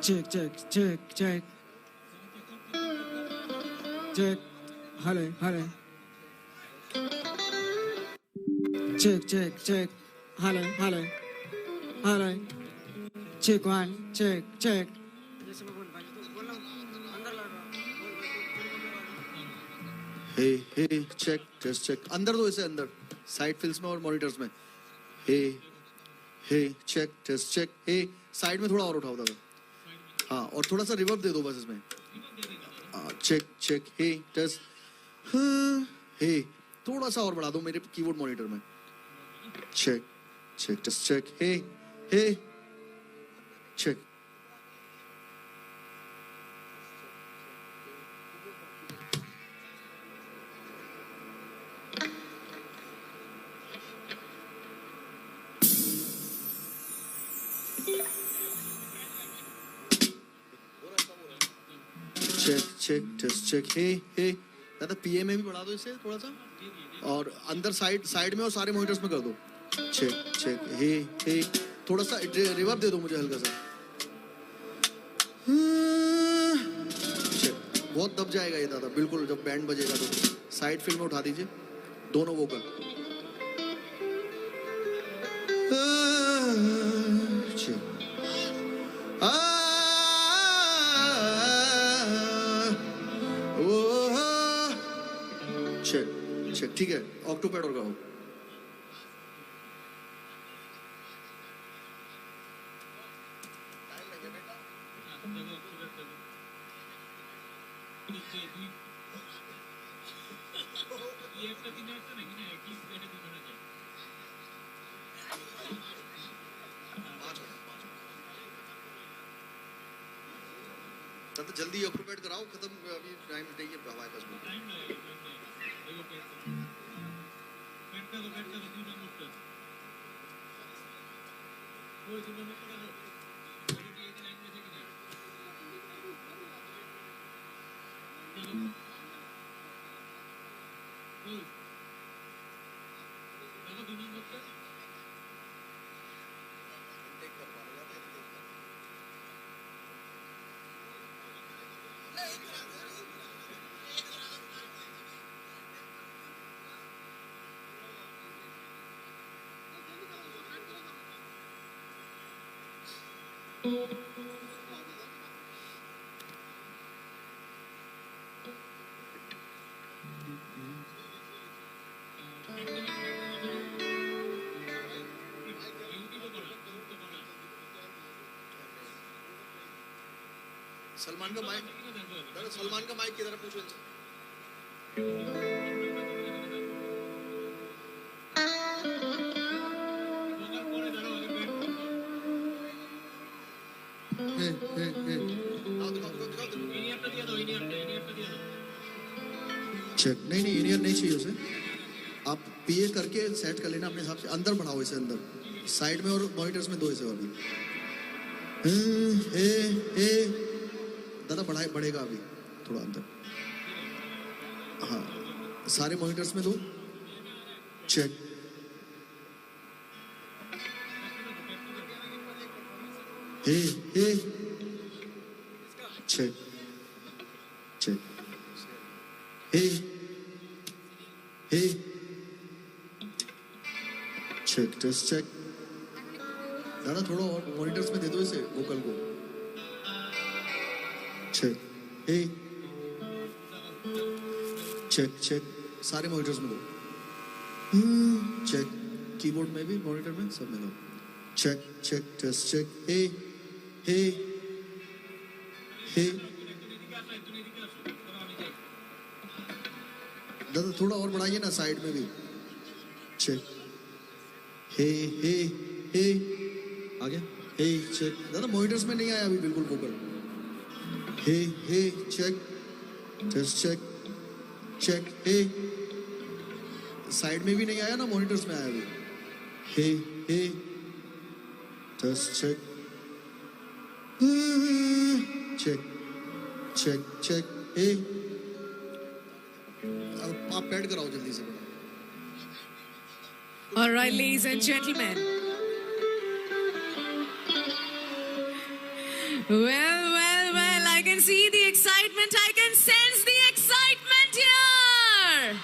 Check, check, check, check. Check. Hello, hello. Check, check, check. Hello, hello. Hello. Check one, check, check. Hey, hey, check, just check. अंदर दो इसे अंदर. Side fills में और monitors में. Hey, hey, check, just check. Hey, side में थोड़ा और उठाओ दादा. हाँ, और थोड़ा सा reverb दे दो बस इसमें. Check, check. Hey, just. Hey, थोड़ा सा और बढ़ा दो मेरे कीबोर्ड मॉनिटर में. Check, check, just check. Hey, hey, check. Check check test check. Hey hey दादा पीए में भी बढ़ा दो इसे थोड़ा सा और अंदर साइड में और सारे मॉनिटर्स में कर दो. Check check. हे हे थोड़ा सा रिवर्ब दे दो मुझे हल्का सा. चेक. बहुत दब जाएगा ये दादा बिल्कुल जब बैंड बजेगा तो. साइड फिल में उठा दीजिए दोनों वोकल. चेक. Check check. ठीक है ऑक्टोपैड और गाओ. तो जल्दी ऑक्टोपैड कराओ खत्म अभी टाइम नहीं है हमारे पास में. सलमान का माइक दादा सलमान का माइक किधर है पूछो. चेक. नहीं नहीं इनियर नहीं चाहिए उसे. आप पीए करके सेट कर लेना अपने हिसाब से. अंदर बढ़ाओ इसे अंदर साइड में और मॉनिटर्स में दो इसे और भी. दादा बढ़ेगा अभी थोड़ा अंदर. हाँ सारे मॉनिटर्स में दो. Check. Hey hey check check. Hey hey check test check. दादा थोड़ा और मॉनिटर्स में दे दो इसे वोकल को चेक हे चेक चेक सारे मॉनिटर्स में दो चेक कीबोर्ड में भी मॉनिटर में सब में दो check check test check hey हे हे दादा थोड़ा और बढ़ाइए ना साइड में भी चेक हे हे हे आ गया हे चेक दादा मॉनिटर्स में नहीं आया अभी बिल्कुल vocal hey hey check test check check hey side में भी नहीं आया ना मॉनिटर्स में आया अभी hey hey test check check check check hey अब आप पैड कराओ जल्दी से All right, ladies and gentlemen. Well, I can see the excitement. I can sense the excitement here.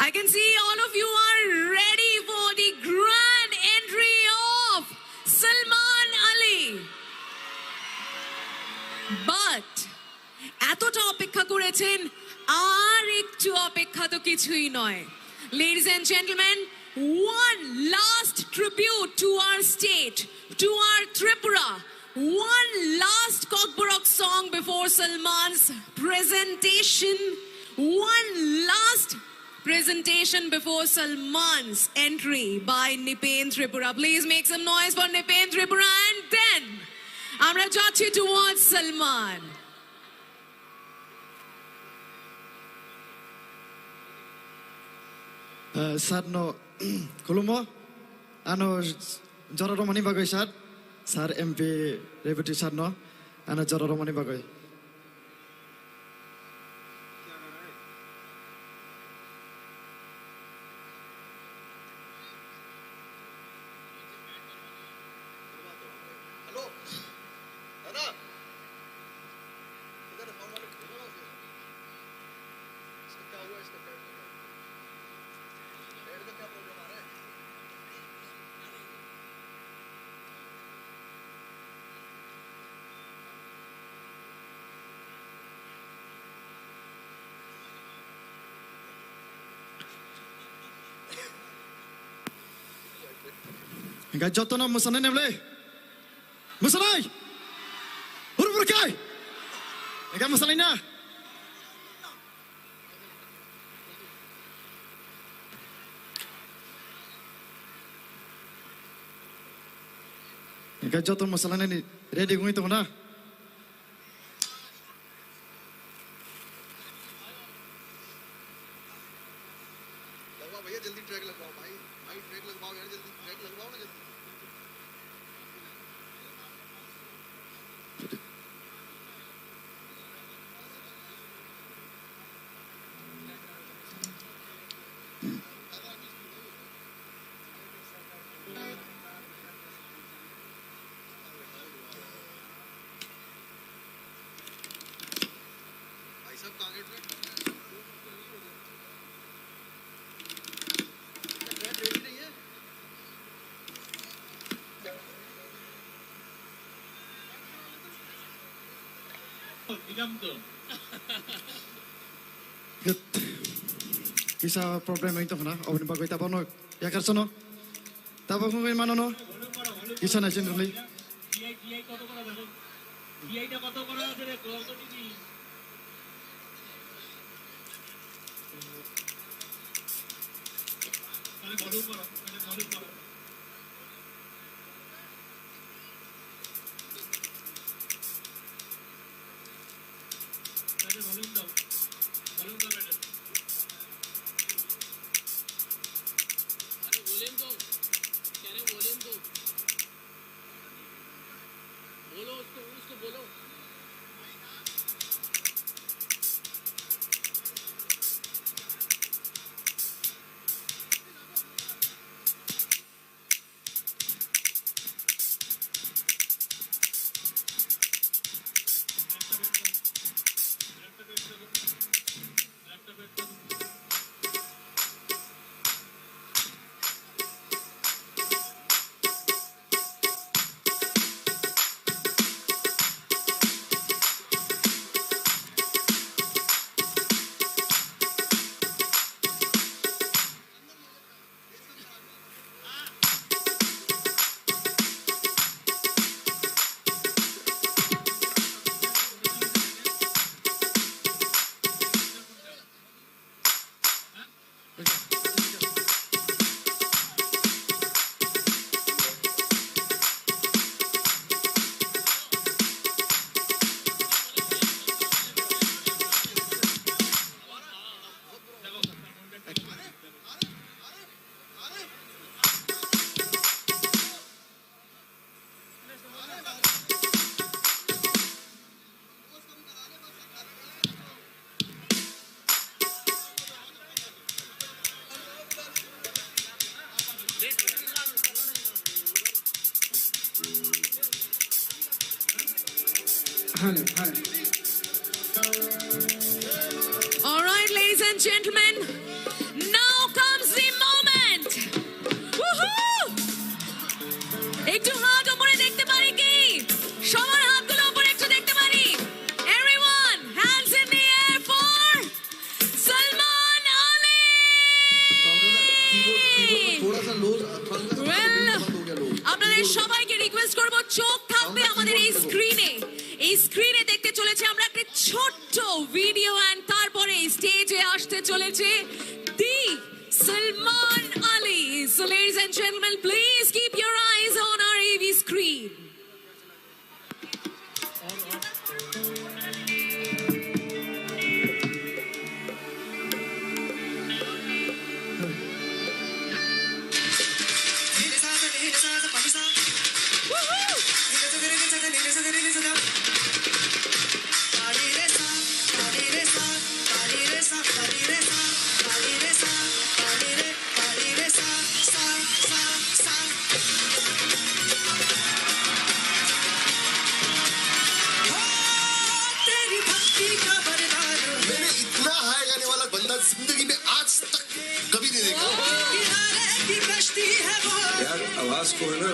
I can see all of you are ready for the grand entry of Salman Ali. But এতটা অপেক্ষা করেছেন আর একটু অপেক্ষা তো কিছুই নয় ladies and gentlemen one last tribute to our state to our Tripura one last Kokborok song before Salman's presentation one last presentation before Salman's entry by Nipen Tripura please make some noise for Nipen Tripura and then আমরা যাচ্ছি towards Salman Sarno Kulumo Ano Jororomani Bagoy Sar MP Deputy Sarno Ano Jororomani Bagoy hello दादा इधर phone वाले इसका क्या हुआ इसका pad का क्या प्रॉब्लम आ रहा है Enggak jotono musanay nemle Musanay Huru berkay Enggak musanay na Enggak jotono musanay ni ready kung ito na लगवाओ भैया जल्दी ट्रैक लगवाओ भाई भाई ट्रैक लगवाओ यार जल्दी ट्रैक लगवाओ ना जल्दी भाई साहब कहाँ गए ट्रैक ट्रैक रेडी नहीं है Good Bisa problem ito na Awin bagoy tabaw no Yakar sono Tabaw kung kayo mano no Isa na generally All right, ladies and gentlemen, now comes the moment. Woohoo! একটু হাত উপরে দেখতে পারি কি? সবার হাতগুলো উপরে একটু দেখতে পারি? Everyone, hands in the air for Salman Ali! थोड़ा सा लो Well, আপনাদের সবাইকে রিকোয়েস্ট করব চোখ থাকবে আমাদের এই স্ক্রিনে। এই স্ক্রিনে দেখতে চলেছে আমরা একটা ছোট্ট ভিডিও এন্ড তারপরে স্টেজে আসতে চলেছে দি Salman Ali. So ladies and gentlemen, please keep your eyes on our AV screen. Woohoo! मैंने इतना हाई गाने वाला बंदा जिंदगी में आज तक कभी नहीं देखा। यार आवाज को है ना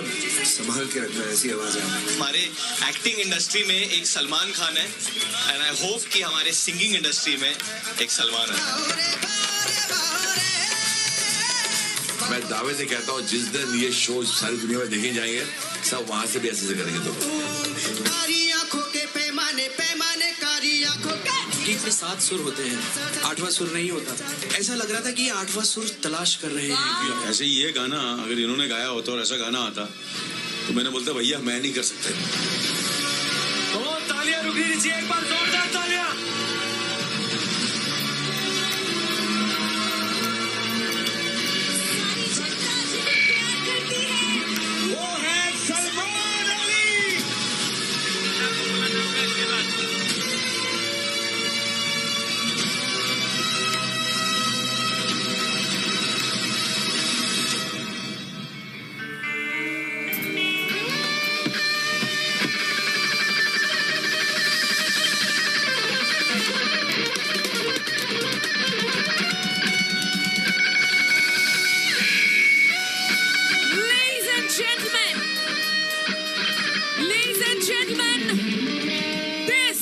संभाल के रखना, ऐसी आवाज है हमारे एक्टिंग इंडस्ट्री में एक सलमान खान है एंड आई होप कि हमारे सिंगिंग इंडस्ट्री में एक सलमान है। मैं दावे से कहता हूँ जिस दिन ये शो सारी दुनिया में देखे जाएंगे सब वहां से भी ऐसे से करेंगे। तो गीत में 7 सुर होते हैं, 8वां सुर नहीं होता। ऐसा लग रहा था कि ये 8वां सुर तलाश कर रहे हैं। ऐसे ये गाना अगर इन्होंने गाया होता और ऐसा गाना आता तो मैंने बोलता भैया मैं नहीं कर सकता। तो तालियां रुक नहीं चाहिए, एक बार जोरदार तालियां। वो है Salman Ali. Ladies and gentlemen, this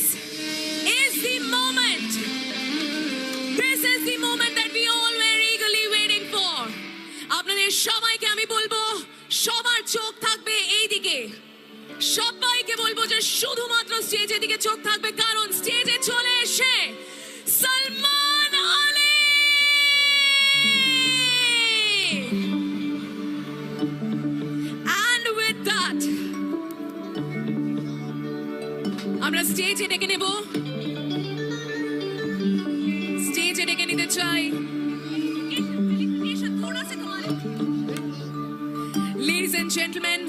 is the moment. This is the moment that we all were eagerly waiting for. আপনাদের সবাইকে আমি বলবো সবার চোখ থাকবে এই দিকে। সবাইকে বলবো যে শুধুমাত্র স্টেজের দিকে চোখ থাকবে কারণ স্টেজে চলে এসে Salman Ali. And with that, আমরা স্টেজে ডেকে নেব, স্টেজে ডেকে নিতে চাই Ladies and gentlemen,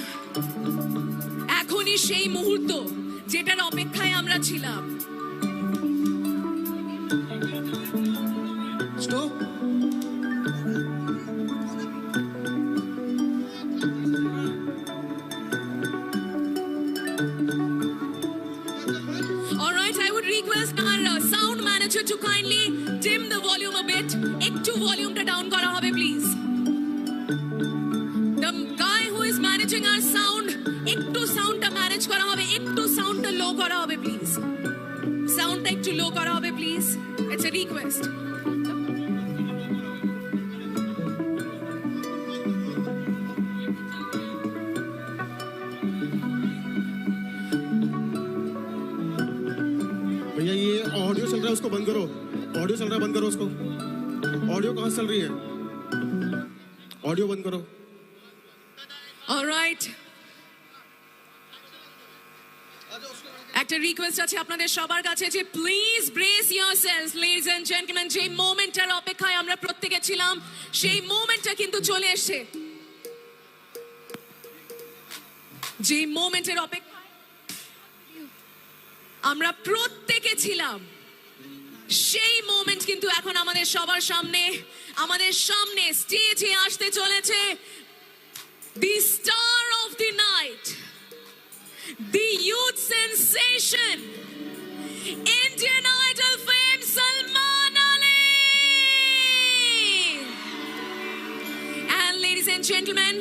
এখনই সেই মুহূর্ত যেটার অপেক্ষায় আমরা ছিলাম। Stop All right, I would request our sound manager to kindly dim the volume a bit. একটু ভলিউমটা ডাউন করা হবে please. The guy who is managing our sound, একটু সাউন্ডটা ম্যানেজ করা হবে, একটু সাউন্ডটা লো করা হবে প্লিজ। সাউন্ডটা একটু লো করা হবে প্লিজ। It's a request. भैया ये ऑडियो चल रहा है उसको बंद करो। ऑडियो चल रहा है बंद करो उसको। ऑडियो कहाँ से चल रही है? ऑडियो बंद करो। All right. একটা রিকোয়েস্ট আছে আপনাদের সবার কাছে যে please brace yourselves ladies and gentlemen, যে মোমেন্টটার অপেক্ষায় আমরা প্রত্যেকে ছিলাম সেই মোমেন্টটা কিন্তু চলে এসেছে। যে মোমেন্টের অপেক্ষায় আমরা প্রত্যেকে ছিলাম সেই মোমেন্ট কিন্তু এখন আমাদের সবার সামনে, আমাদের সামনে স্টেজে আসতে চলেছে the star of the night, the youth sensation, Indian Idol gentlemen,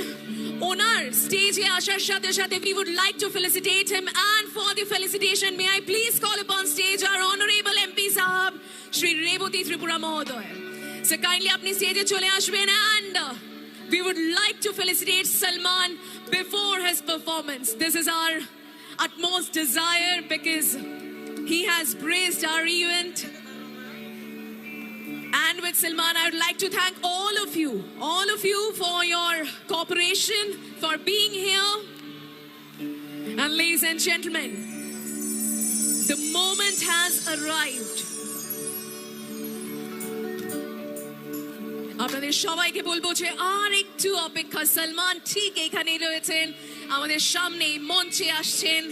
ওনার স্টেজে আসার সাথে সাথে we would like to felicitate him, and for the felicitation may I please call upon stage our honorable MP Sahab Shri Reboti Tripura Mahoday. So kindly apni stage e chole ashben, and we would like to felicitate Salman before his performance. This is our utmost desire because he has graced our event. And with Salman, I would like to thank all of you for your cooperation, for being here. And ladies and gentlemen, the moment has arrived. আপনাদের সবাইকে বলবো যে আর একটু অপেক্ষা, সালমান ঠিক এখানেই রয়েছেন, আমাদের সামনে মঞ্চে আসছেন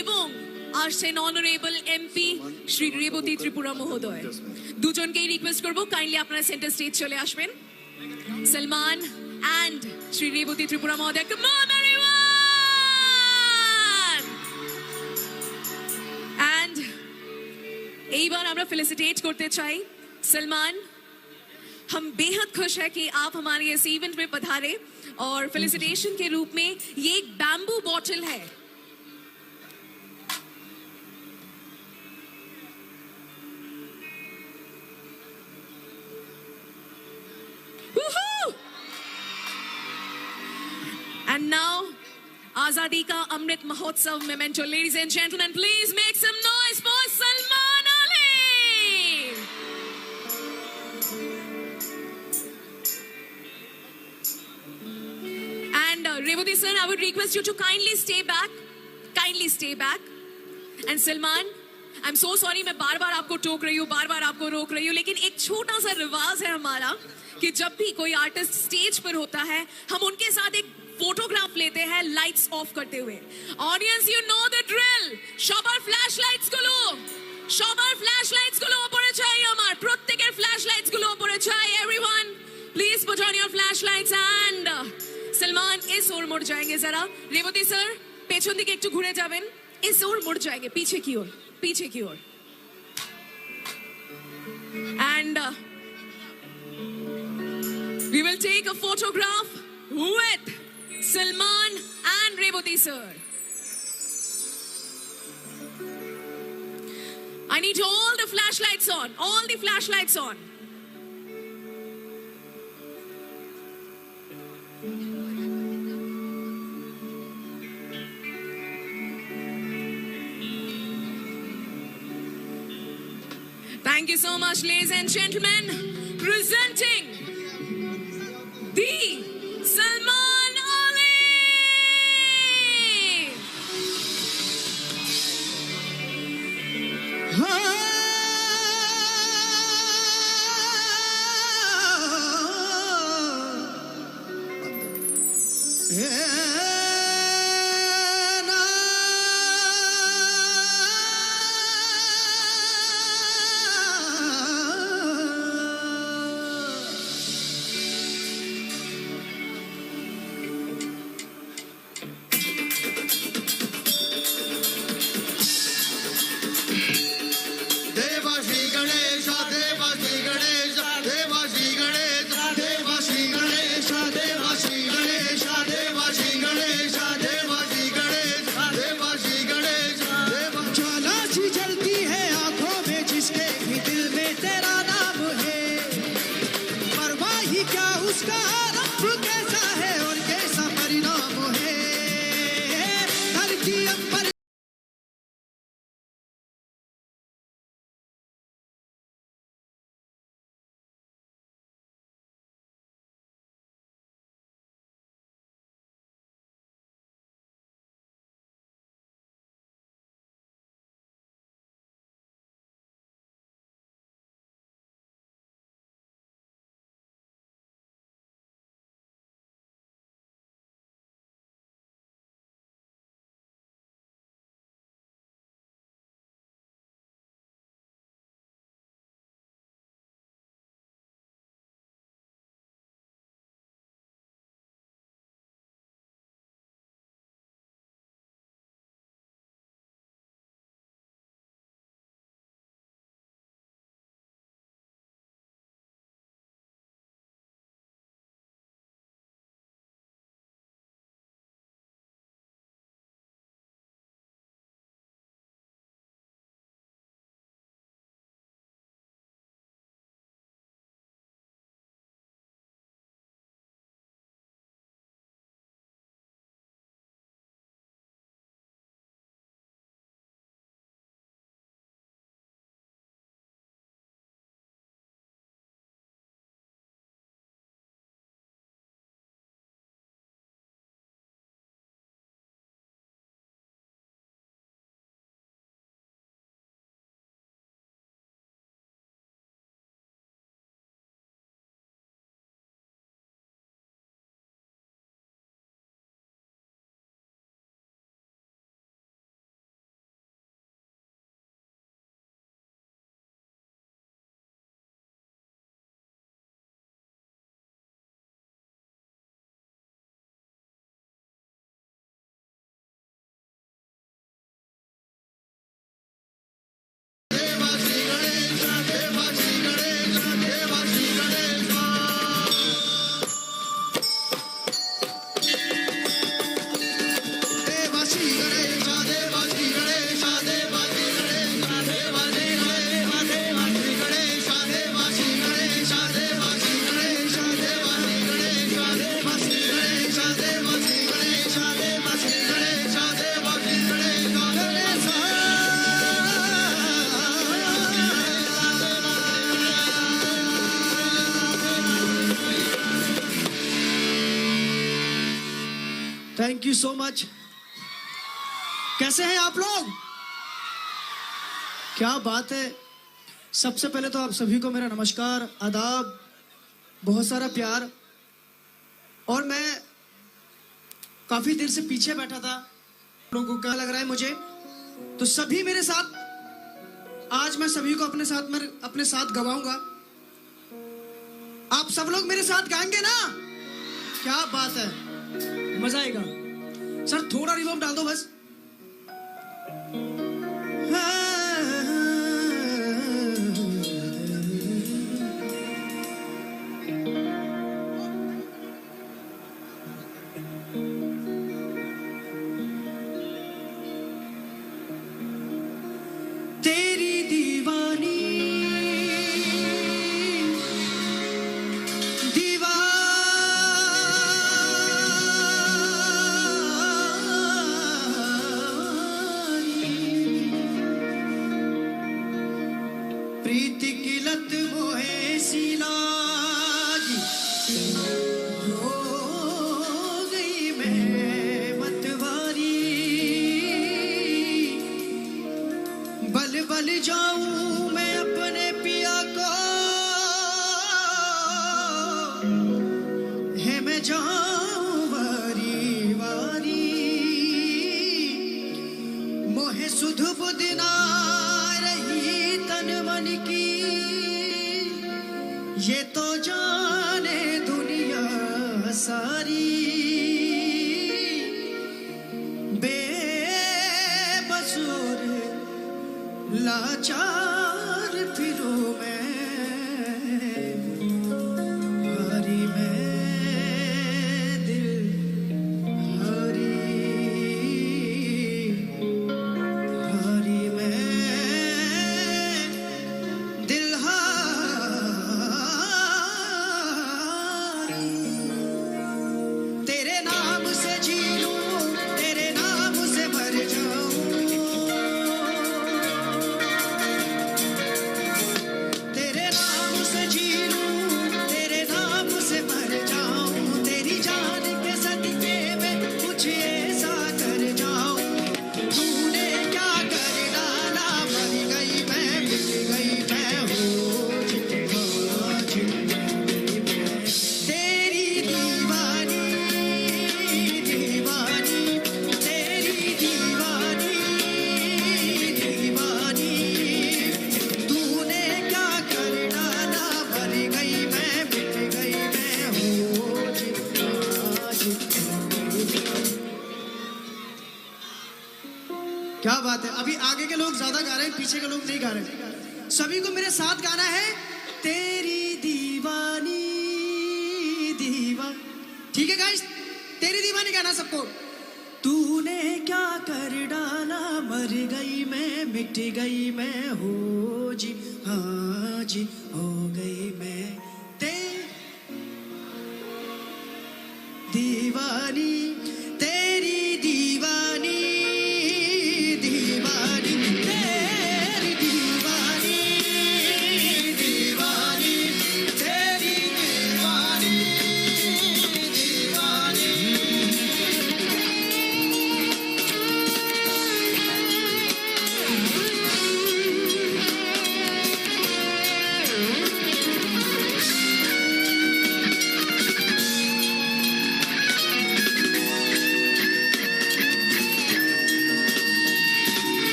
এবং আসছেন অনারেবল এমপি শ্রী রেবতী ত্রিপুরা মহোদয়। দুজনকেই রিকোয়েস্ট করবো কাইন্ডলি আপনারা সেন্টার স্টেজ চলে আসবেন। সালমান and শ্রী রেবতী ত্রিপুরা মহোদয়, come on everyone! And এইবার আমরা ফেলিসিটেট করতে চাই सलमान, हम बेहद खुश है कि आप हमारे इस इवेंट में पधारे और फेलिसिटेशन के रूप में ये एक बैम्बू बॉटल है। And now आजादी का Amrit Mahotsav memento, ladies and gentlemen, please make some noise for Salman Ali. And Revati sir, I would request you to kindly stay back. And Salman, I'm so sorry, मैं बार-बार आपको टोक रही हूँ, बार-बार आपको रोक रही हूँ, लेकिन एक छोटा सा रिवाज है हमारा कि जब भी कोई आर्टिस्ट स्टेज पर होता है, हम उनके साथ एक फोटोग्राफ लेते हैं लाइट्स ऑफ करते हुए। Audience, you know the drill. সবার ফ্ল্যাশ লাইটস গুলো উপরে চাই, আমার প্রত্যেকের ফ্ল্যাশ লাইটস গুলো উপরে চাই। Everyone please put on your flash lights and Salman इस ओर मुड़ जाएंगे जरा। रेवती सर পেছন দিকে একটু ঘুরে যাবেন, इस ओर मुड़ जाएंगे, पीछे की ओर। And we will take a photograph with Salman and Revati sir. I need all the flashlights on. Thank you so much, ladies and gentlemen. Presenting the Salman Ali. क्या उसका रब कैसा है और कैसा परिणाम है, धरती पर थैंक यू सो मच। कैसे हैं आप लोग? क्या बात है। सबसे पहले तो आप सभी को मेरा नमस्कार, आदाब, बहुत सारा प्यार। और मैं काफी देर से पीछे बैठा था, लोगों को क्या लग रहा है मुझे, तो सभी मेरे साथ, आज मैं सभी को अपने साथ गवाऊंगा। आप सब लोग मेरे साथ गाएंगे ना? क्या बात है, मजा आएगा। सर थोड़ा रिवर्ब डाल दो बस। तेरी दीवानी प्रीति की लत मोहे सिलागी, हो गई मैं मतवारी। बल बल जाऊं मैं अपने पिया को, है मैं जाऊं वारी वारी। मोहे सुध बुध ना रही तन मन की, ये तो जाने दुनिया सारी। बेबस और लाचार फिरूं मैं, हारी मैं दिल हारी, हारी मैं दिल हारी। तेरे नाम से जी लूं, तेरे नाम से मर जाऊं, तेरे नाम से जी लूं, तेरे नाम से मर जाऊं। तेरी जान के सदके में कुछ ऐसा कर जाऊं। तूने क्या कर डाला, मर गई मैं, मिट गई मैं, हो तेरी दीवानी दीवानी, तेरी दीवानी दीवानी। तूने क्या कर डाला, मर गई मैं, मिट गई मैं, हो क्या बात है। अभी आगे के लोग ज्यादा गा रहे हैं, पीछे के लोग नहीं गा रहे। सभी को मेरे साथ गाना है, तेरी दीवानी ठीक है गाइस? तेरी दीवानी गाना सबको। तूने क्या कर डाला, मर गई मैं, मिट गई मैं, हो जी हाँ जी, हो गई मैं दीवानी। तेरी दीवानी दीवानी, तेरी दीवानी दीवानी, तेरी दीवानी दीवानी।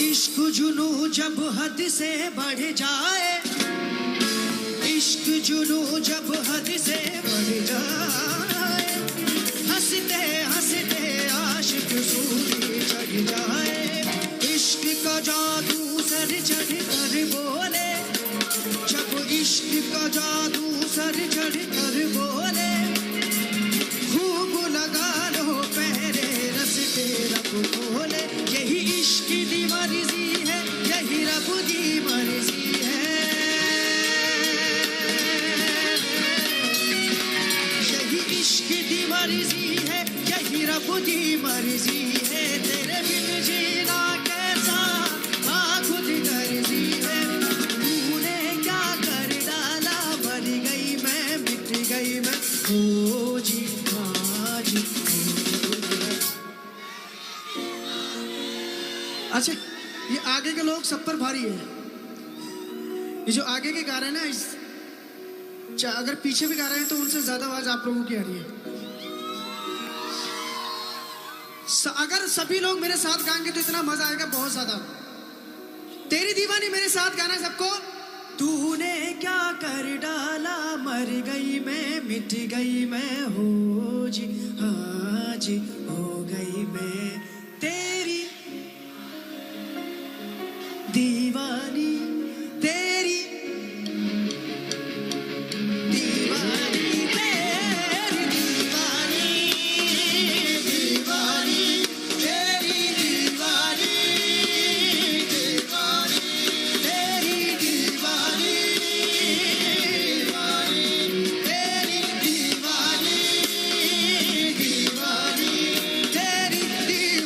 इश्क जुनू जब हद से बढ़ जाए, इश्क जुनू जब हद से बढ़ जाए, हंसते हंसते आशिक सूली चढ़ जाए। इश्क का जादू सर चढ़ कर बोले, जब इश्क का जादू सर चढ़ कर बोले, खूब लगा लो पहले रस रब खोले। यही इश्क दी मर्जी है, यही रब दी मर्जी है, यही इश्क दी मर्जी है, यही रब दी मर्जी है। तेरे बिन जीना कैसा, खुद गर्जी अच्छा, ये आगे के लोग सब पर भारी है। ये जो आगे के गा रहे हैं ना, अगर पीछे भी गा रहे हैं तो उनसे ज्यादा आवाज आप लोगों की आ रही है। अगर सभी लोग मेरे साथ गाएंगे तो इतना मजा आएगा, बहुत ज्यादा। तेरी दीवानी मेरे साथ गाना सबको। तूने क्या कर डाला, मर गई मैं, मिट गई मैं, हो जी हाँ जी, हो गई मैं तेरी दीवानी, तेरी दीवानी, तेरी दीवानी, दीवानी, तेरी दीवानी, दीवानी, तेरी दीवानी, तेरी दीवानी, दीवानी, तेरी दीवानी, दीवानी, तेरी दीवानी, दीवानी, तेरी दीवानी,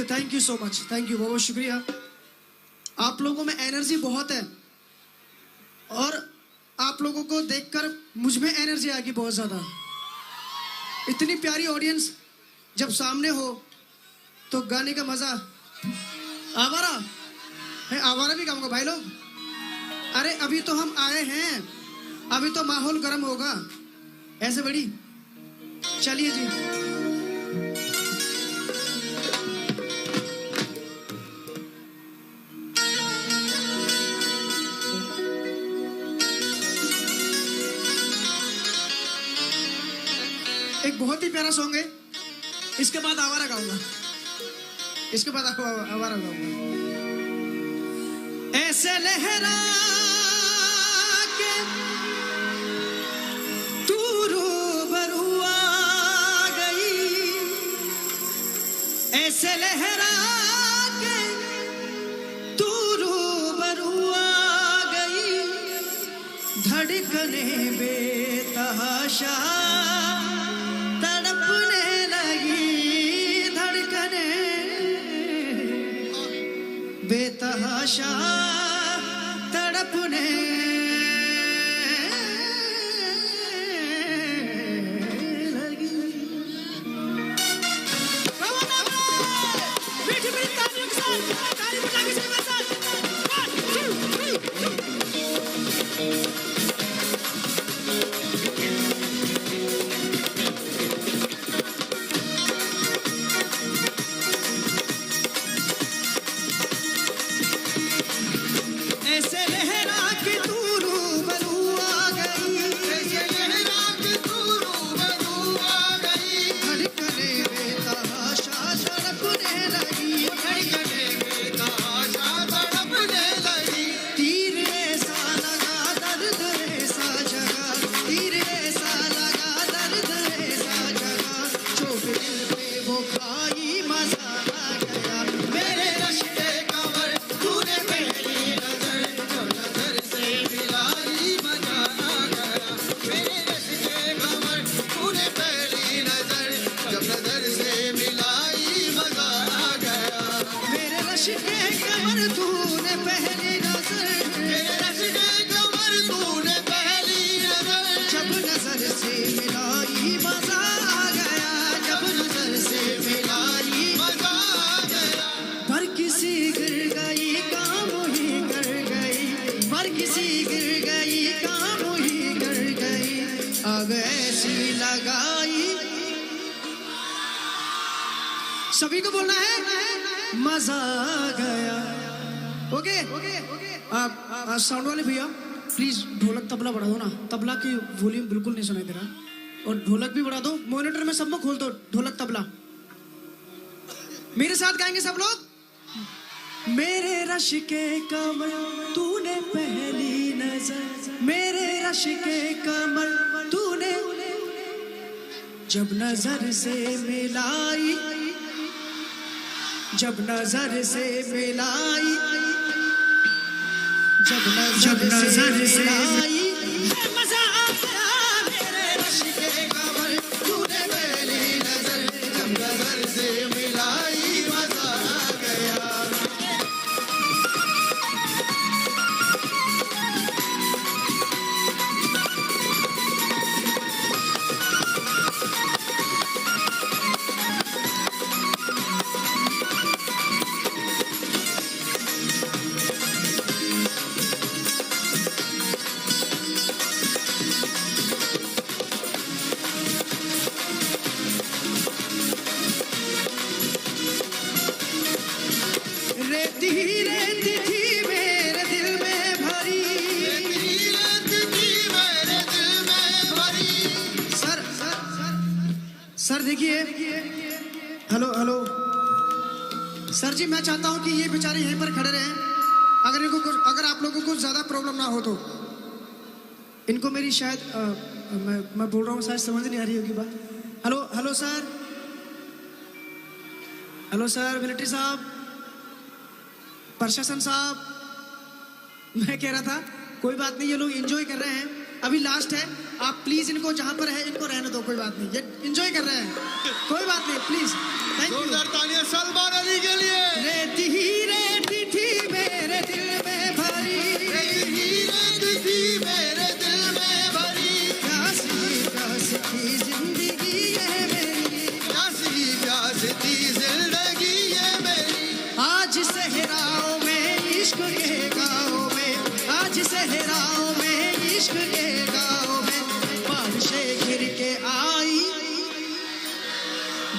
thank you so much, thank you, बहुत शुक्रिया। आप लोगों में एनर्जी बहुत है और आप लोगों को देखकर मुझ में एनर्जी आ गई बहुत ज्यादा। इतनी प्यारी ऑडियंस जब सामने हो तो गाने का मजा। आवारा है, आवारा भी गाऊंगा भाई लोग। अरे अभी तो हम आए हैं, अभी तो माहौल गर्म होगा, ऐसे बड़ी। चलिए जी। एक बहुत ही प्यारा सॉन्ग है, इसके बाद आवारा गाऊंगा, इसके बाद आवारा गाऊंगा। ऐसे लहरा के तू रूबरू आ गई, ऐसे लहरा के तू रूबरू आ गई, धड़कने बेतहाशा तड़पने लगी, धड़कने बेतहाशा तड़पने लगी। मीठी मीठी तालियों के साथ, ताली बजा के सबके साथ। 1 2 3 ऐसे लहरा के तू रूबरू आ गई, ऐसे लहरा के तू रूबरू आ गई, धड़कने बेतहाशा तड़पने लगी, धड़कने बेतहाशा तड़पने लगी। तीर ऐसा लगा, दर्द ऐसा जगा, तीर ऐसा लगा, दर्द ऐसा जगा, चोट दिल पे वो खाई, मजा आ गया। मेरे रिश्ते कमर तूने पहली नजर, जब नजर से मिलाई मजा आ गया। मेरे रिश्ते कमर तूने पहली नजर, जब नजर से मिलाई मजा आ गया। मेरे रिश्ते कमर तूने पहली नजर, मेरे रिश्ते कमर तूने पहली नजर, जब नजर से मिलाई मजा आ गया, जब नजर से मिलाई मजा आ गया। पर किसी गिर गई काम ही कर गई, पर किसी गिर गई काम ही कर गई, आग ऐसी लगाई। सभी को बोलना है मजा आ गया। ओके आप साउंड वाले भैया प्लीज ढोलक तबला बढ़ा दो ना, तबला की वॉल्यूम बिल्कुल नहीं सुनाई दे रहा, और ढोलक भी बढ़ा दो। मॉनिटर में सब में खोल दो ढोलक तबला। मेरे साथ गाएंगे सब लोग। मेरे रश के कमर तूने पहली नजर, मेरे रश के कमर तूने जब नजर से मिलाई, जब नजर से मिलाई, जब नजर से मिलाई मजा आ गया मेरे रश के कमर तूने पहली नजर जब नजर से मिलाई मजा आ गया रेती रेती थी मेरे दिल में भरी रेती थी मेरे दिल में भरी सर देखिए हेलो हेलो सर जी मैं चाहता हूं कि ये बेचारे यहीं पर खड़े रहें अगर आप लोगों को ज्यादा प्रॉब्लम ना हो तो इनको मेरी शायद मैं बोल रहा हूँ शायद समझ नहीं आ रही होगी बात हेलो हेलो सर मिलिट्री साहब प्रशासन साहब मैं कह रहा था कोई बात नहीं ये लोग एंजॉय कर रहे हैं अभी लास्ट है आप प्लीज इनको जहां पर है इनको रहने दो कोई बात नहीं ये एंजॉय कर रहे हैं कोई बात नहीं प्लीज थैंक यू जोरदार तालियां सलमान अली के लिए रेती थी मेरे दिल में भरी रेती थी मेरे दिल में भरी प्यासी थी जिंदगी ये मेरी प्यासी थी जिंदगी ये मेरी आज सहराओं में इश्क के गाँव में आज सहराओं में इश्क के गाँव में बारिशें गिर के आई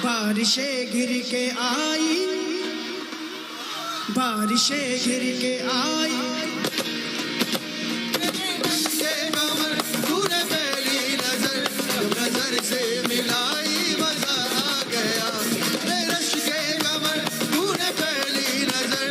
बारिशें गिर के आई बारिशें गिर के आई तूने पहली नजर जब नजर से मिलाई मजा आ गया रश के कमर तूने पहली नजर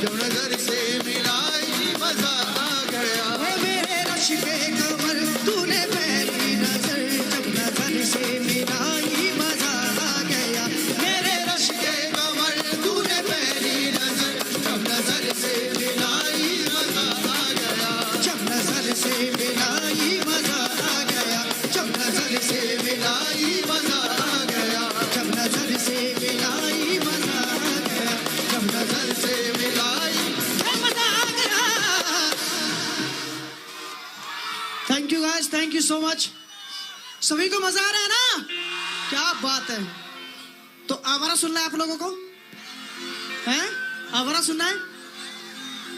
जब नजर से मिलाई मजा आ गया मेरे रश के कमर तूने पहली नजर जब नजर से मिलाई मजा आ गया मेरे रश के कमर तूने पहली नजर जब नजर से मिलाई मजा आ गया जब नजर से मिलाई मजा आ गया जब नजर से मिलाई मजा आ गया जब नजर से मिलाई मजा आ गया जब नजर से मिलाई मजा आ गया thank you guys thank you so much सभी को मजा आ रहा है ना क्या बात है तो आवारा सुनना है आप लोगों को हैं आवारा सुनना है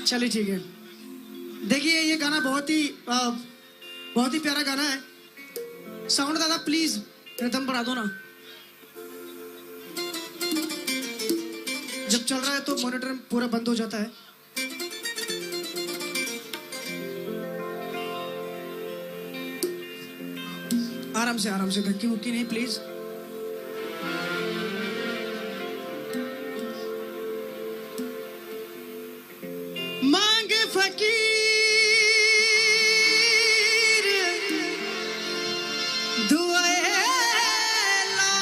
चलिए ठीक है देखिए ये गाना बहुत ही प्यारा गाना है साउंड दादा प्लीज रिदम बढ़ा दो ना जब चल रहा है तो मॉनिटर पूरा बंद हो जाता है आराम से धक्की मुक्की नहीं प्लीज मांग फकीर दुआए ला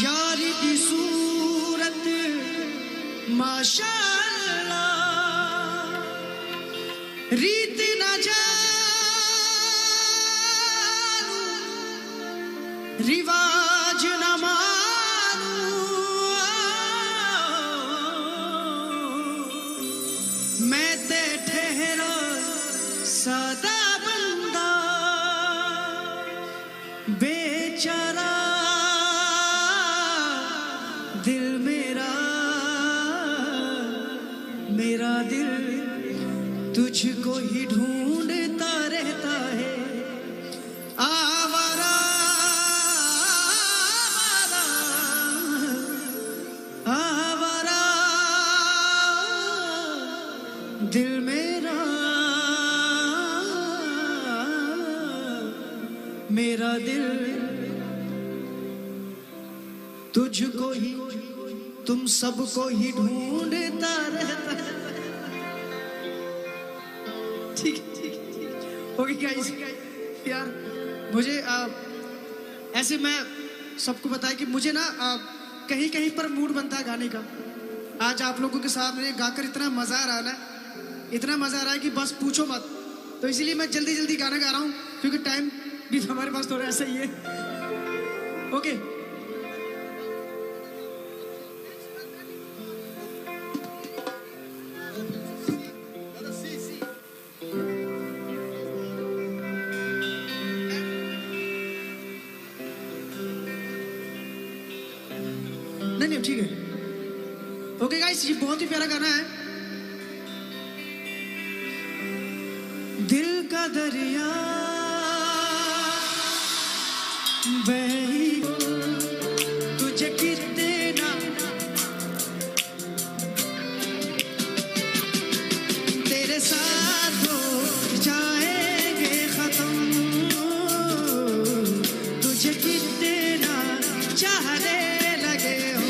यारी की सूरत माशाअल्लाह रीत न जानू रिवाज न मानू मैं ते ठहरा सादा बंदा बेचारा दिल मेरा दिल तुझको ही ढूंढता रहता है आवारा आवारा आवारा दिल मेरा दिल तुझको ही तुम सबको ही ढूंढता रहता है ठीक ओके गाइस यार मुझे ऐसे मैं सबको बताया कि मुझे ना कहीं कहीं पर मूड बनता है गाने का आज आप लोगों के सामने गाकर इतना मजा आ रहा है, इतना मजा आ रहा है कि बस पूछो मत। तो इसीलिए मैं जल्दी जल्दी गाना गा रहा हूँ, क्योंकि टाइम भी हमारे पास थोड़ा ऐसा ही है। ओके, नहीं ठीक है। ओके गाइस, ये बहुत ही प्यारा गाना है। दिल का दरिया बही तुझे कितना तेरे साथ हो जाएंगे खत्म, तुझे कितना चाहने लगे हो।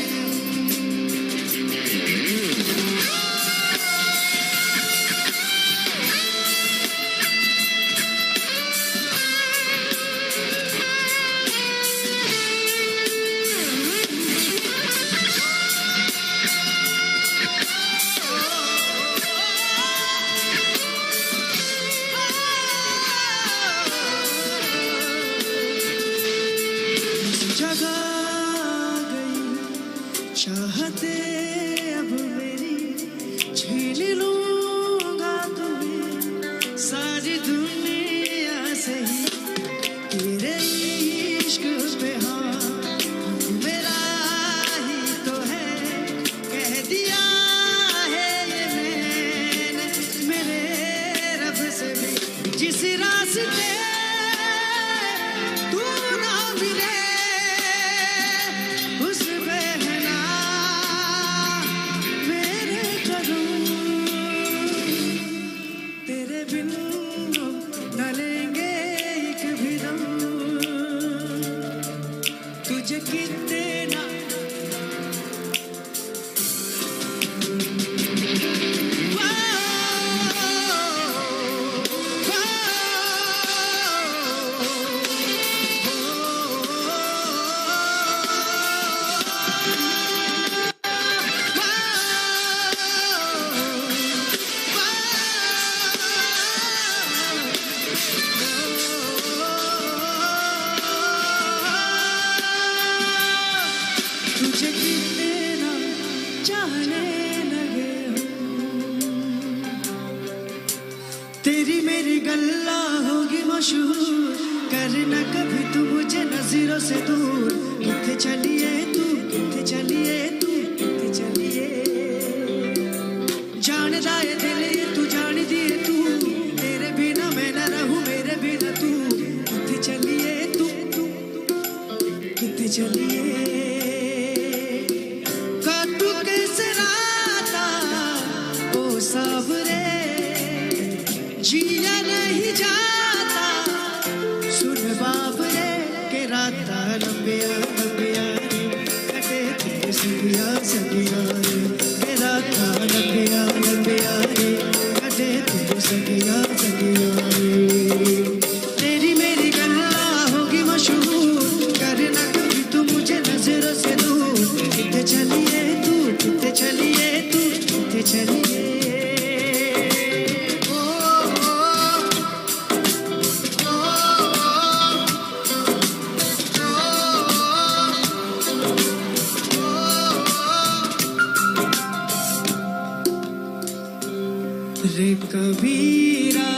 जगा गई चाहते अब मेरी, छीन लूंगा तुम्हें सारी दुनिया से ही। तेरे इश्क पे हाँ मेरा ही तो है, कह दिया है ये मैंने मेरे रब से भी। जिस रास्ते तू ना मिले उस बहना मेरे कदम, तेरे बिन न लेंगे एक भी दम, तुझे कितना तुझे कितना चाहने लगे हो। तेरी मेरी गल्ला होगी मशहूर, करना कभी तू मुझे नजरों से दूर। किथे चलिए तू, किथे चलिए तू, किथे चलिए। जानदा ये दिल ये तू जान दिए तू, तेरे बिना मैं न रहूं मेरे बिना तू। किथे चलिए तू, किथे चलिए। काटू कैसे राता ओ सावरे, जिया नहीं जाता सुन बाबरे के राता लंबिया लंबिया रे, कटे तेरे सगिया सगिया रे, के राता लंबिया लंबिया रे, कटे तेरे सगिया सगिया रे। तेरी मेरी गल्ला होगी मशहूर, करना कभी तू मुझे नजरों से दूर। किथे चलिए तू, किथे चलिए तू, किथे चलिए। ओ, ओ, रे कबीरा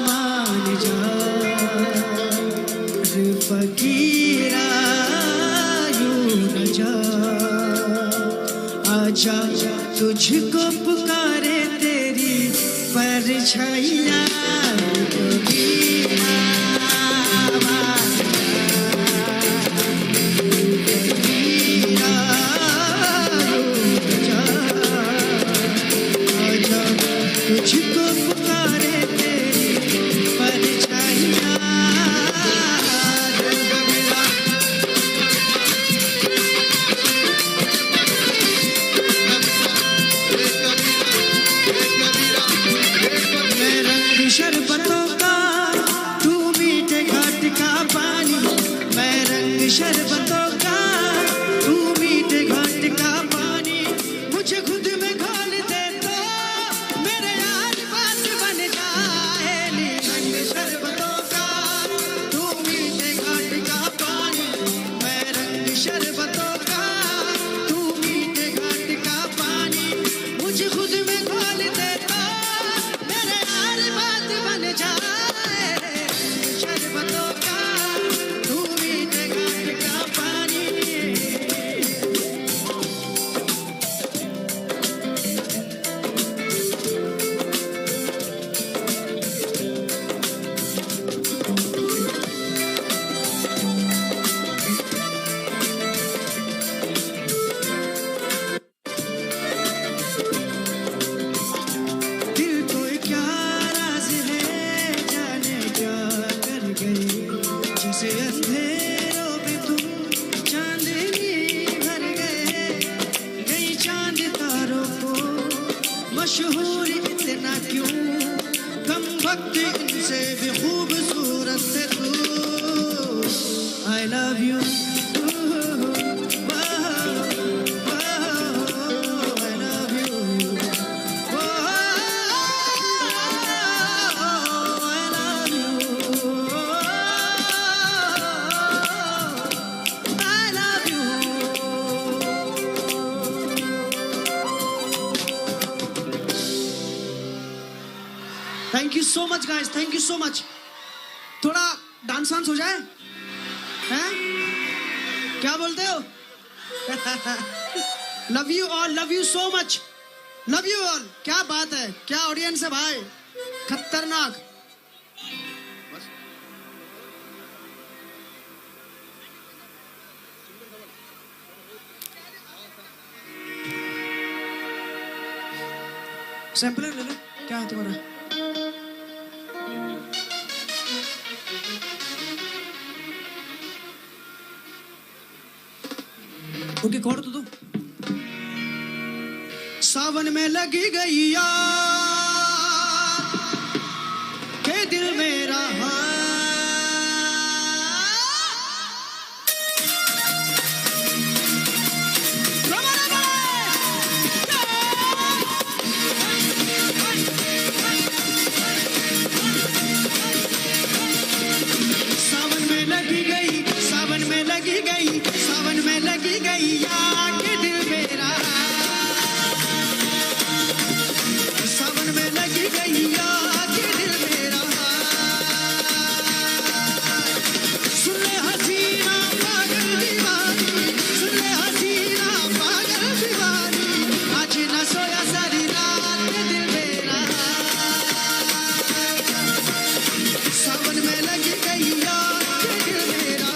मान जा, रे फकीरा यूं न जा। आजा तुझको पुकारे तेरी परछाइयाँ, रे कबीरा मान जा, कबीरा यूं न जा। आजा तुझको पुकारे तेरी परछाइयाँ, रे कबीरा। मैं रंग शरबतों का तू मीठे घाट का पानी, मैं रंग शरबतों का तू मीठे घाट का पानी। Thank you so much guys, thank you so much. थोड़ा डांस वांस हो जाए हैं? क्या बोलते हो? Love you all, love you so much, love you all. क्या बात है, क्या ऑडियंस है भाई, खतरनाक. सैंपलर ले लो, क्या है तुम्हारा? ओके, कौन तो दो. सावन में लगी गई यार के दिल मेरा सावन में लगी गई, सावन में लगी गई, सावन में लगी गई यार के दिल मेरा. सावन में लगी गई यार के दिल मेरा. सुन ले हसीना पागल दीवानी, सुन ले हसीना पागल दीवानी, आज न सोया सारी रात के दिल मेरा. सावन में लगी गई यार के दिल मेरा.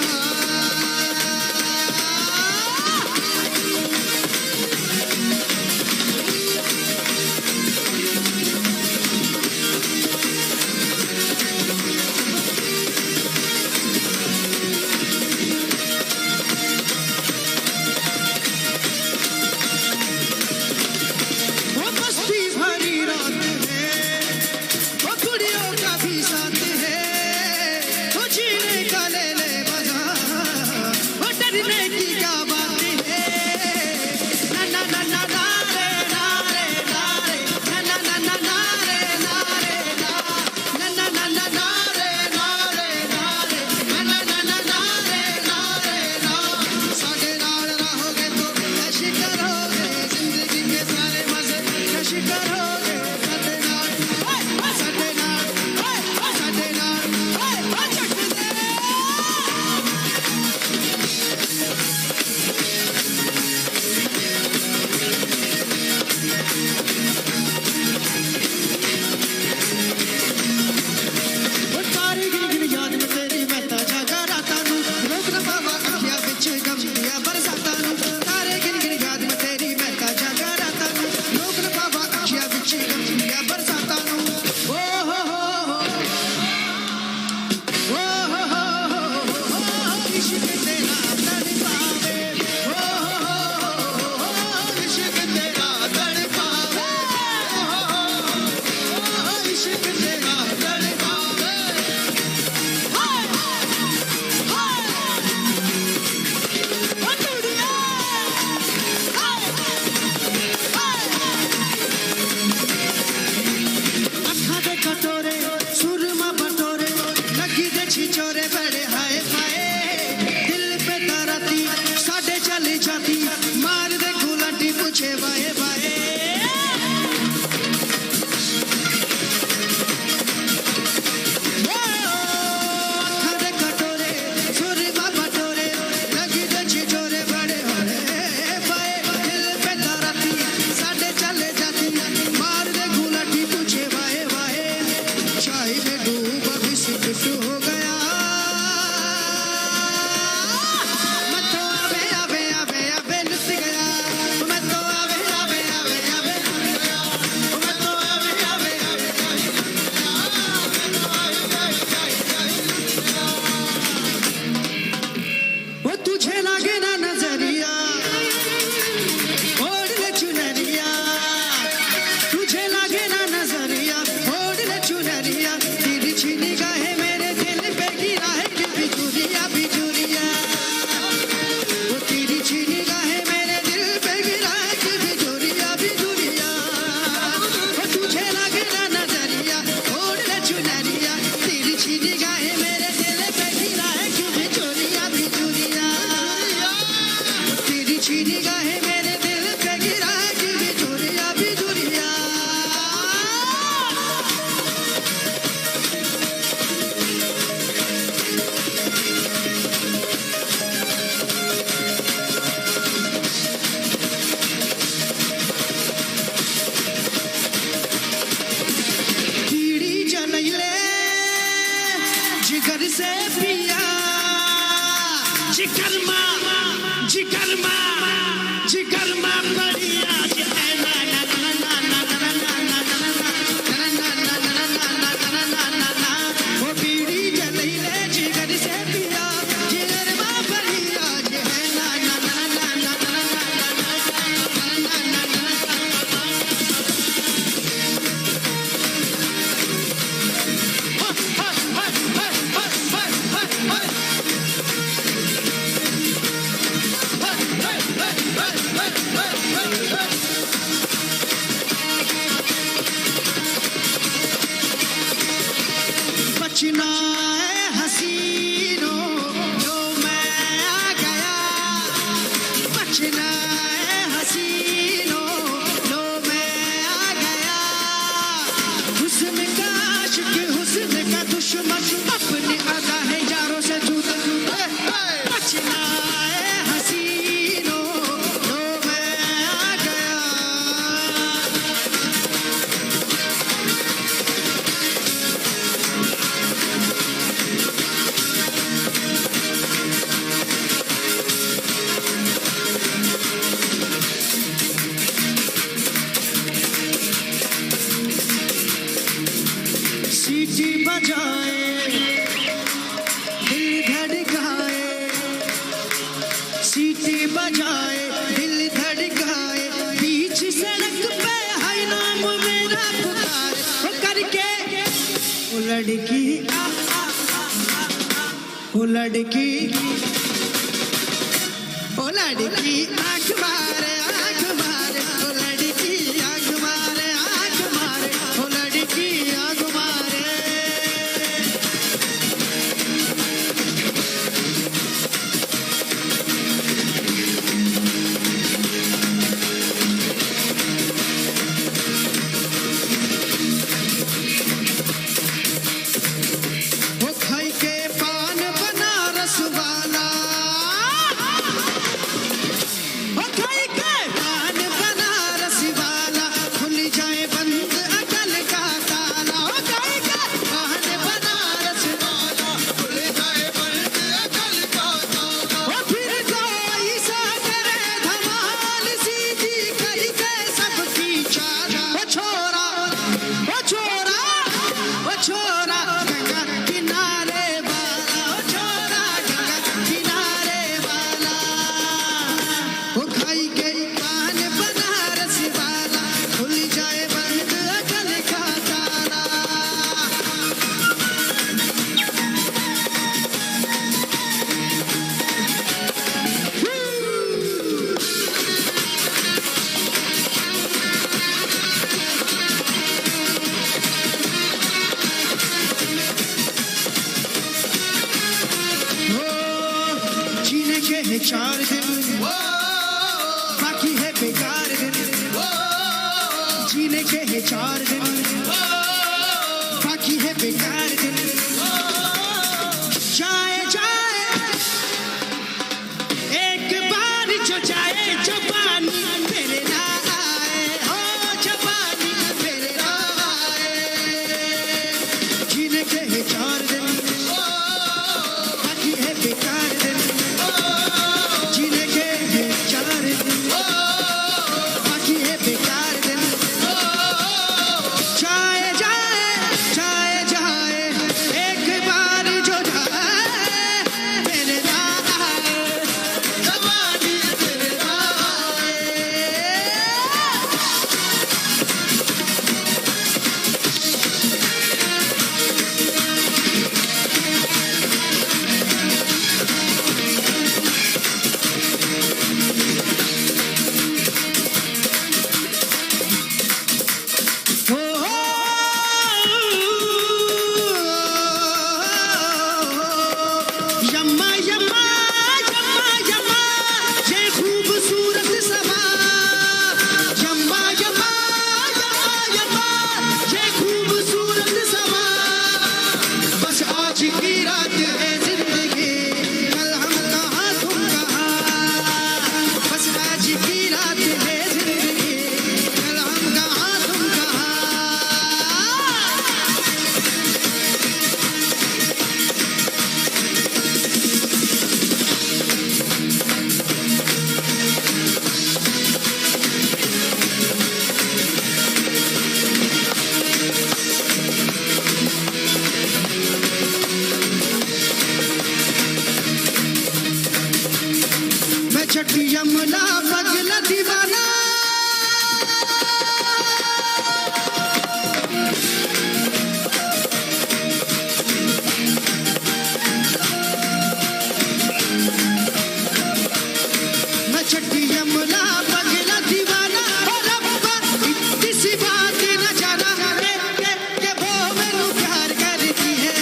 वो मस्ती भरी रात है, वो कुड़ियों का भी साथ है, वो जीने का ले ले मजा, वो डरने की क्या बात है. ना ना ना ना ना रे ना रे ना रे, ना ना ना ना ना रे ना रे ना, ना ना ना ना ना रे ना रे ना रे, ना ना ना ना ना रे ना रे ना. साडे नाल रहोगे तो ऐशी करोगे, जिंदगी के सारे मजे ऐशी करोगे. साडे नाल, साडे नाल, साडे नाल, चक दे. जिगरमा बड़ी आज है ना ना ना ना ना ना ना ना ना ना वो बीड़ी जलई ले जिगर से पिया जिगरमा बड़ी आज है ना ना ना ना ना बचना है हसीनों जो मैं आ गया बचना है हसीनों जो मैं आ गया हुस्न का आशिक हुस्न का दुश्मन अपने अदा है यारों से जुदा बचना है हसीनों जो मैं आ गया सीटी बजाए दिल धड़काए सीटी बजाए दिल धड़काए बीच सड़क पे है नाम मेरा पुकार वो करके वो लड़की वो लड़की वो लड़की आंख मारे वो लड़की आंख मारे वो लड़की आंख मारे वो खाई के पान बनारस वाला वो खाई के पान बनारस वाला खुल जाए बंद अकल का ताला वो खाई के पान बनारस वाला खुल जाए बंद अकल का ताला वो फिर कोई सा करे धमाल सीधी करके सबकी चाल वो छोरा गंगा किनारे वाला वो छोरा गंगा किनारे वाला वो खाई गई पान बनारस वाला खुल जाए बंद अकल का ताला जीने के है 4 दिन बाकी है बेकार दिन जीने के है 4 दिन बाकी है बेकार दिन जाए एक बार जो जाए जवानी मेरे ना आए हो जवानी मेरे ना आए जीने के है 4 दिन बाकी है बेकार दिन जीने के है 4 दिन बाकी है बेकार दिन जाए एक बार जो जाए मेरे ना आए जवानी मेरे ना आए मैं छठी यमुना पगला दीवाना मैं छठी यमुना पगला दीवाना रब्बा इतनी सी बात न जाना के वो मैनू प्यार करती है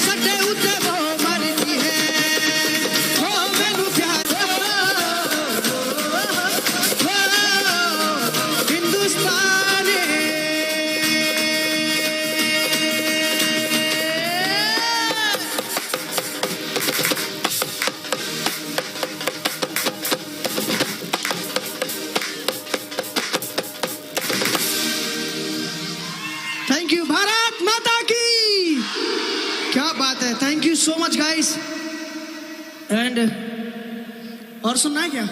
सटे उते वो मरती है वो मैनू प्यार हिंदुस्तान थैंक यू भारत माता की क्या बात है thank you so much guys and और सुनना है क्या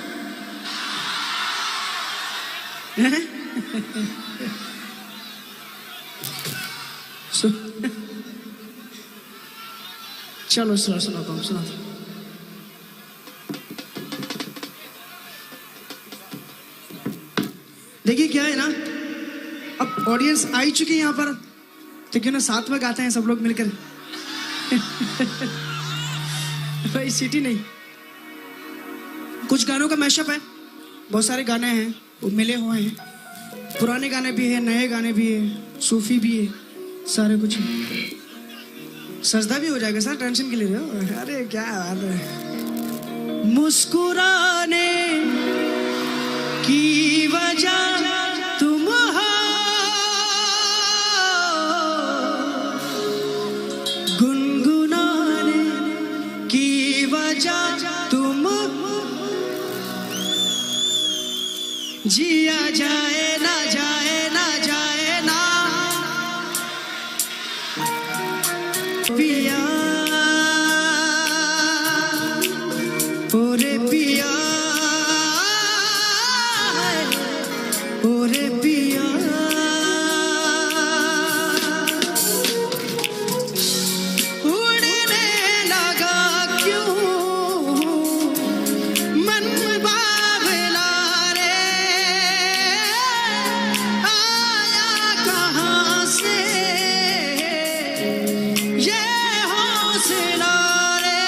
चलो सुनाता हूँ सुनाता हूँ देखिए क्या है ना अब ऑडियंस आ ही चुकी है यहाँ पर तो क्यों ना साथ में गाते हैं सब लोग मिलकर भाई सिटी नहीं कुछ गानों का मैशअप है बहुत सारे गाने हैं वो मिले हुए हैं पुराने गाने भी है नए गाने भी है सूफी भी है सारे कुछ है। सजदा भी हो जाएगा सर टेंशन के लिए हो अरे क्या बात है मुस्कुराने की वजह तुम हो गुनगुनाने की वजह तुम जिया जाए ना जाए ना जाए ना पिया ओरे पिया ओरे पिया उड़ने लगा क्यों मन बावला रे आया कहाँ से ये हौसला रे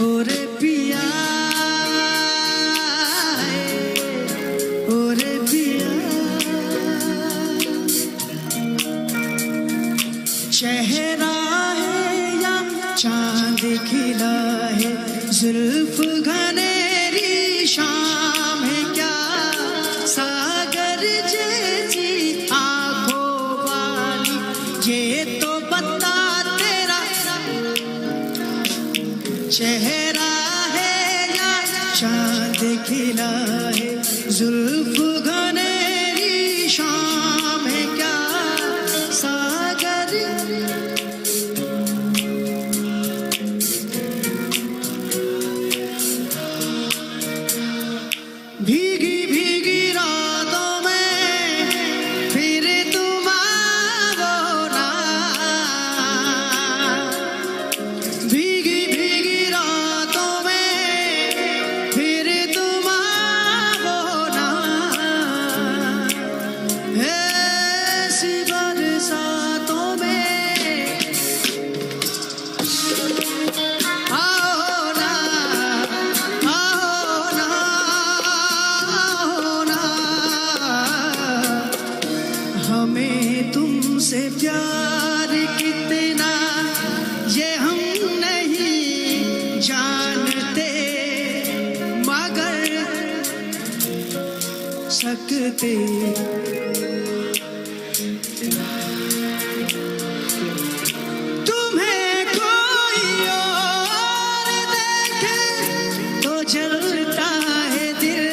ओरे पिया ओरे पिया चेहरा है या चांद खिला है जुल्फ घनेरी शाम है क्या सागर जैसी आंखों वाली ये तो बता तेरा चेहरा है या चांद खिला है जुल्फ घनेरी शाम है क्या सागर भीगी भीगी रातों में फिर तुम आओ ना भीगी भीगी रातों में फिर तुम आओ ना ऐसी बरसातों में आओ ना आओ ना आओ ना हमें तुमसे प्यार कितना ये हम नहीं जानते मगर सकते तुम्हें कोई और देखे तो जलता है दिल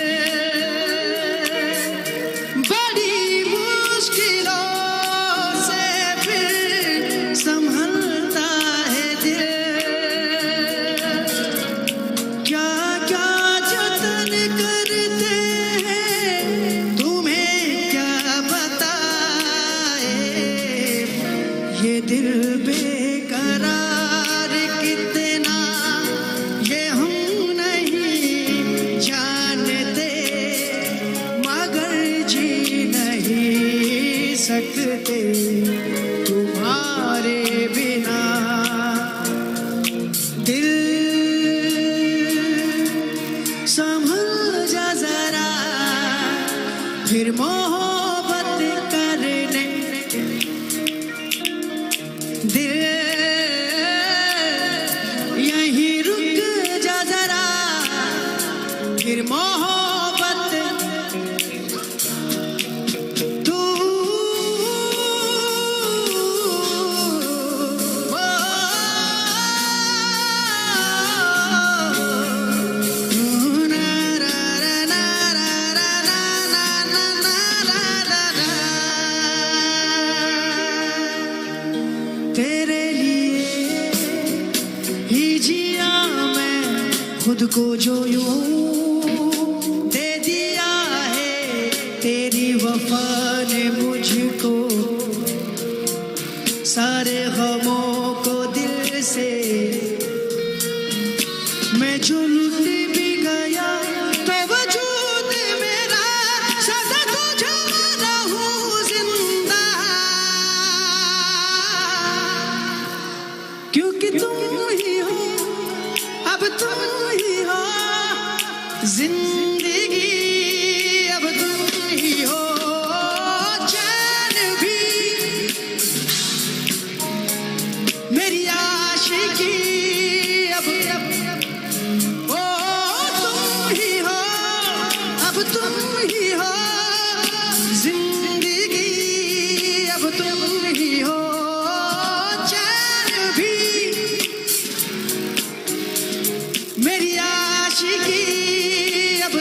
बड़ी मुश्किलों से फिर संभलता है दिल क्या क्या जतन करते हैं तुम्हें क्या पता रहते तुम्हारे बिना। दिल संभल जा जरा, फिर मोहब्बत करने। दिल यहीं रुक जा जरा, फिर मोहब्बत। तू तेरे लिए ही जिया मैं, खुद को जो यूं दे दिया है। तेरी वफा ने मुझको सारे गमों को दिल से, मैं जो लुट भी गया तो वजूद मेरा सदा तुझे रहूं जिंदा। क्योंकि तुम ही हो, अब तुम ही हो जिंदगी, अब तुम ही हो चैन भी। मेरी आशिकी अब ओ तुम ही हो, अब तुम ही हो जिंदगी, अब तुम ही हो चैन भी। मेरी आशिकी अब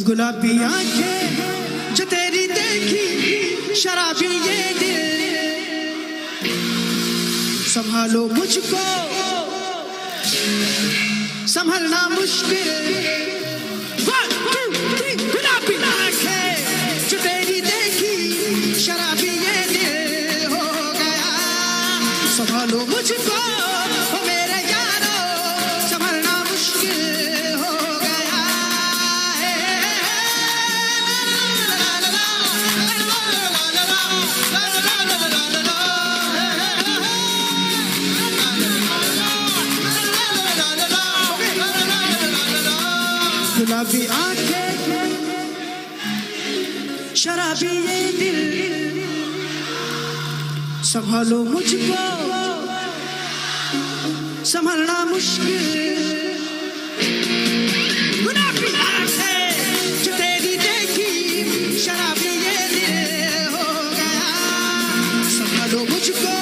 गुलाबी आंखें जो तेरी देखी, शराबी ये दिल, संभालो मुझको संभलना मुश्किल। 1, 2, 3 गुलाबी आंखें जो तेरी देखी, शराबी ये दिल हो गया। संभालो मुझको ओ मेरे यारो, संभलना मुश्किल हो गया। गुलाबी आंखें शराबी ये दिल, संभालो मुझको संभलना मुश्किल। गुलाबी आंखें जो तेरी देखी, शराबी ये दिल हो गया। संभालो मुझको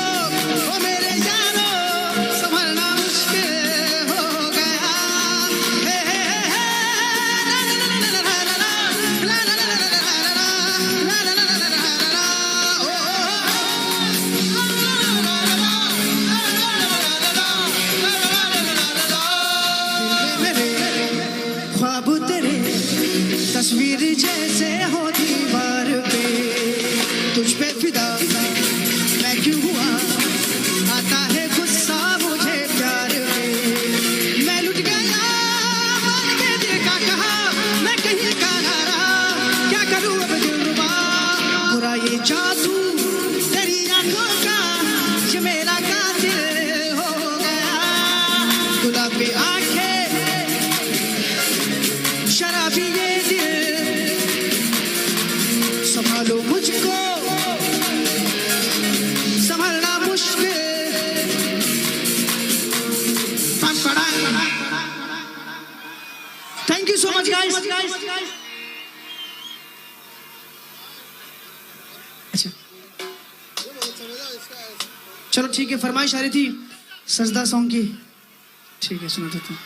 ओ मेरे यारो, संभलना मुश्किल हो गया। हे हे हे ला ला ला ला ला ला ला ला ला ला ला ला ला ओ मेरे ख्वाब तेरे तस्वीर जैसे हो दीवार पे, तुझ पे फिदा मैं क्यों हुआ, आता है गुस्सा मुझे प्यार पे। मैं लुट गया मान के दिल का कहा, मैं कहीं का ना रहा, क्या करूं अब दिलरुबा। बुरा ये जादू तेरी आंखों का, ये मेरा कातिल हो गया। गुलाबी आंखें शराबी ये दिल, संभालो मुझको संभलना मुश्किल। Thank you so much guys. अच्छा चलो ठीक है, फरमाइश आ रही थी सजदा सॉन्ग की, ठीक है सुना देता हूँ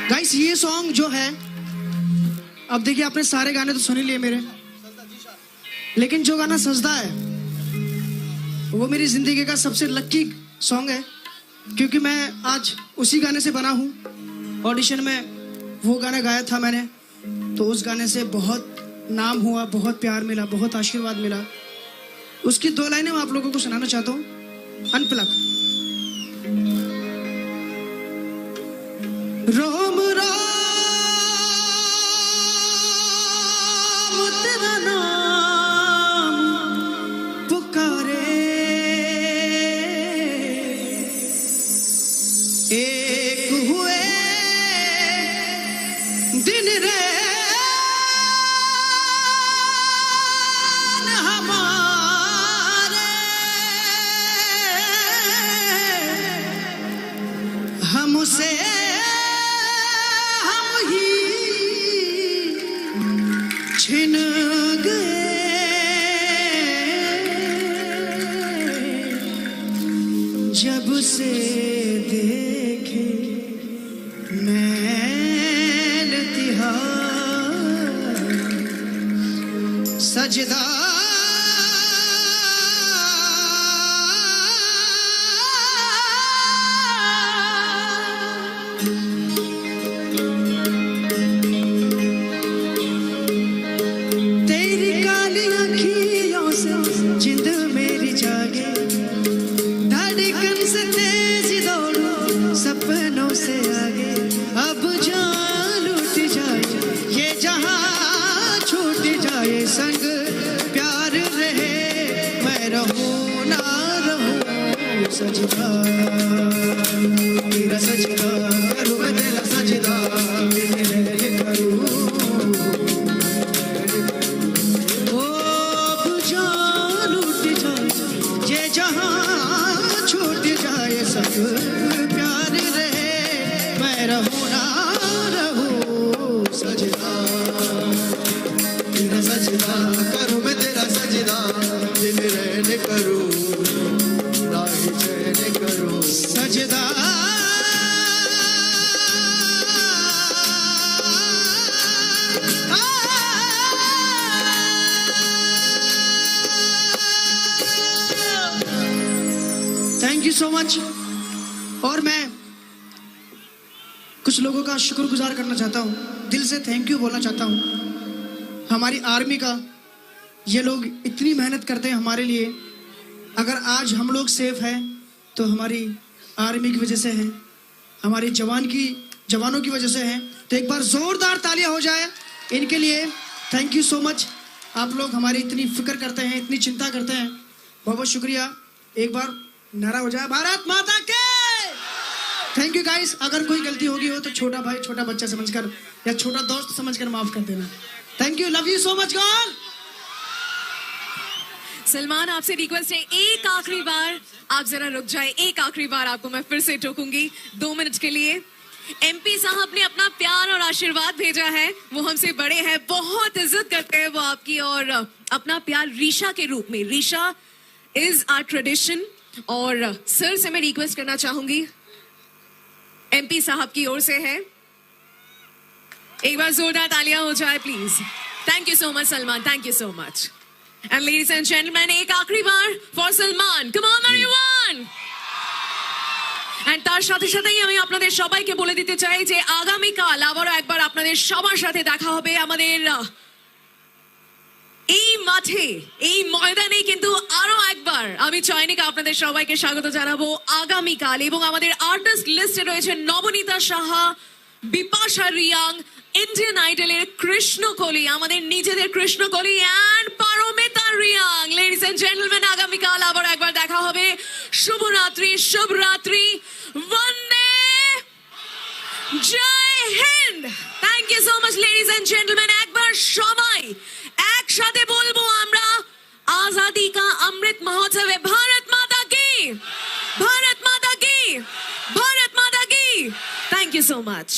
गाइस। ये सॉन्ग जो है, अब देखिए आपने सारे गाने तो सुन ही लिए मेरे, लेकिन जो गाना सजदा है वो मेरी जिंदगी का सबसे लकी सॉन्ग है, क्योंकि मैं आज उसी गाने से बना हूँ। ऑडिशन में वो गाना गाया था मैंने, तो उस गाने से बहुत नाम हुआ, बहुत प्यार मिला, बहुत आशीर्वाद मिला। उसकी 2 लाइनें मैं आप लोगों को सुनाना चाहता हूँ। अनप्लग। रोम राम तेरा नाम पुकारे, एक हुए दिन रे हमारे, हमसे हम ही छिन गए। जब से देखे मैल तिहार, सजदा तेरी काली अखियों से जिंद मेरी जागे, धड़कन से तेज दौड़ो सपनों से आगे। अब जान लूट जाए ये जहां, छूट जाए संग प्यार रहे, मैं रहूं ना रहूं सजदा, तेरा सजदा करूं मैं, तेरा सजदा तेरे करूं। ओ अब जान लूट जाए ये जहां, छूट जाए सब प्यार रहे, मैं रहूं ना रहूं सजदा, तेरा सजदा करूं मैं, तेरा सजदा दिन रहने करूं, राही चैन करूं सजदा। Thank you so much. और मैं कुछ लोगों का शुक्रगुजार करना चाहता हूँ, दिल से थैंक यू बोलना चाहता हूँ हमारी आर्मी का। ये लोग इतनी मेहनत करते हैं हमारे लिए। अगर आज हम लोग सेफ हैं तो हमारी आर्मी की वजह से हैं, हमारे जवानों की वजह से हैं। तो एक बार जोरदार तालियां हो जाए इनके लिए। Thank you so much. आप लोग हमारी इतनी फिक्र करते हैं, इतनी चिंता करते हैं, बहुत बहुत शुक्रिया। एक बार नारा हो जाए भारत माता के। Thank you guys. अगर कोई गलती होगी हो तो छोटा भाई, छोटा बच्चा समझकर या छोटा दोस्त समझकर माफ कर देना। Thank you, love you so much girl. Salman, आपसे रिक्वेस्ट है, एक आखिरी बार आप जरा रुक जाए। एक आखिरी बार आपको मैं फिर से टोकूंगी 2 मिनट के लिए। एमपी साहब ने अपना प्यार और आशीर्वाद भेजा है, वो हमसे बड़े हैं, बहुत इज्जत करते हैं वो आपकी, और अपना प्यार रीशा के रूप में। Risha is our tradition. और सर से मैं रिक्वेस्ट करना चाहूंगी, एमपी साहब की ओर से है, एक बार जोरदार तालियां हो जाए please. Thank you so much Salman, thank you so much. And ladies and gentleman, एक आखिरी बार for Salman. Come on everyone. And তার সাথে সাথেই আমি আপনাদের সবাইকে বলে দিতে চাই যে আগামী কাল আবারও একবার আপনাদের সবার সাথে দেখা হবে আমাদের এই মাঠে, এই ময়দানে। কিন্তু আরো একবার আমি চয়নিকা আপনাদের সবাইকে স্বাগত জানাবো আগামী কাল। এবং আমাদের আর্টিস্ট লিস্টে রয়েছে নবনীতা সাহা, বিপাশা রিয়াং, ইন্ডিয়ান আইডলের কৃষ্ণকলি, আমাদের নিজেদের Krishnakali, and Paramita Riyang. Ladies and gentleman, আগামী কাল আবার একবার দেখা হবে। শুভরাত্রি, শুভরাত্রি, বন্দে জয় হিন্দ। Thank you so much ladies and gentleman. একবার সবাই একসাথে বলবো আমরা, आजादी का अमृत महोत्सव है। भारत माता की, भारत माता की, भारत माता की। Thank you so much.